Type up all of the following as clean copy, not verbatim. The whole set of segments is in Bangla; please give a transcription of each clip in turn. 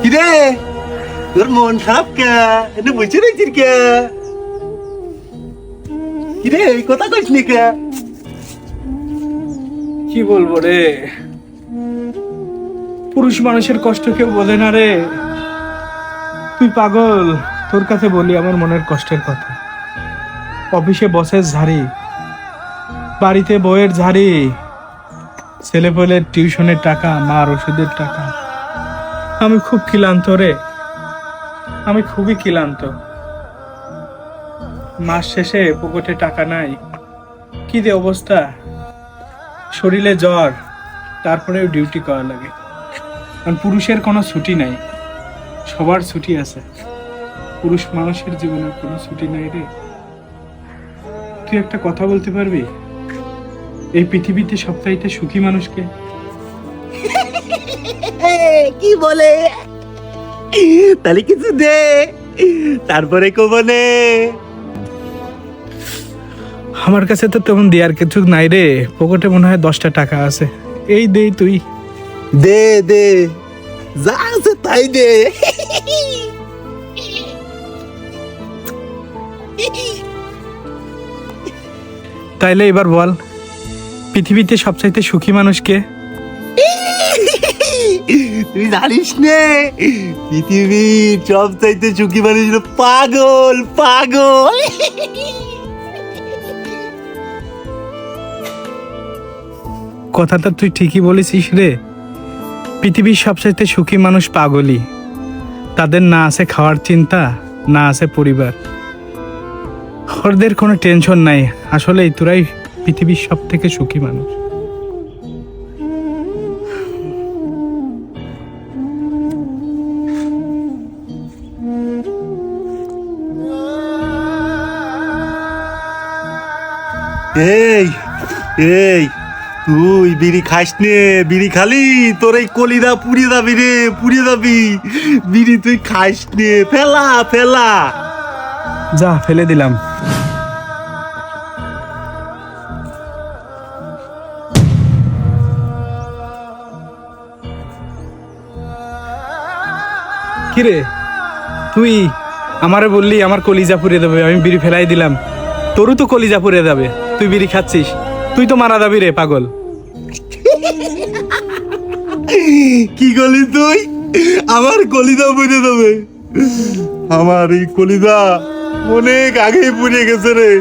কিরে তোর মন খারাপ কে এনে বসে রয়েছিস কে? কিরে কথা কইস নি কে? কি বলবো রে, পুরুষ মানুষের কষ্ট কেউ বোঝে না রে। তুই পাগল, তোর কাছে বলি আমার মনের কষ্টের কথা। অফিসে বসের ঝাড়ি, বাড়িতে বইয়ের ঝাড়ি, ছেলেপেলের টিউশনের টাকা, মার ওষুধের টাকা। আমি খুব ক্লান্ত রে, আমি খুবই ক্লান্ত। মাস শেষে পকেটে টাকা নাই, কি যে অবস্থা। শরীরে জ্বর, তারপরেও ডিউটি করা লাগে। কারণ পুরুষের কোনো ছুটি নাই, সবার ছুটি আছে, পুরুষ মানুষের জীবনের কোনো ছুটি নাই রে। তুই একটা কথা বলতে পারবি, এই পৃথিবীতে সবচাইতে সুখী মানুষকে? কি বলে? তাহলে কিছু দে, তারপরে কবনে। আমার কাছে তো তেমন দেওয়ার কিছু নাই রে, পকেটে মনে হয় 10টা টাকা আছে, এই দেই তুই। দে দে, যা আছে তাই দে। তাইলে এবার বল, পৃথিবীতে সবচাইতে সুখী মানুষকে? তুই জানিস নে, পৃথিবীর সবচাইতে সুখী মানুষ হলো পাগল। পাগল কথাটা তুই ঠিকই বলেছিস রে, পৃথিবীর সবচাইতে সুখী মানুষ পাগলই। তাদের না আছে খাওয়ার চিন্তা, না আছে পরিবার, ওদের কোনো টেনশন নাই। আসলে তোরাই পৃথিবীর সব থেকে সুখী মানুষ। এই এই তুই বিড়ি খাস নে? বিড়ি খালি তোর এই কলিদা পুড়িয়ে যাবি রে, পুড়িয়ে যাবি। বিড়ি তুই খাস নে, ফেলা ফেলা। যা, ফেলে দিলাম। কিরে, তুই আমারে বললি আমার কলিজা পুড়িয়ে দেবে, আমি বিড়ি ফেলাই দিলাম। তোরও তো কলিজা পুড়ে যাবে, তুই বিড়ি খাচ্ছিস, তুই তো মারা যাবি রে পাগল। কি করলি তুই? আমার কলিদা পুড়ে যাবে? আমার এই কলিদা অনেক আগেই পুড়ে গেছে রে,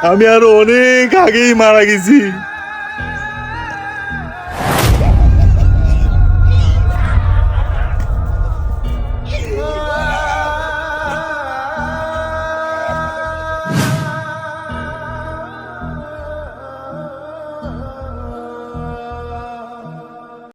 আমি আরো অনেক আগেই মারা গেছি।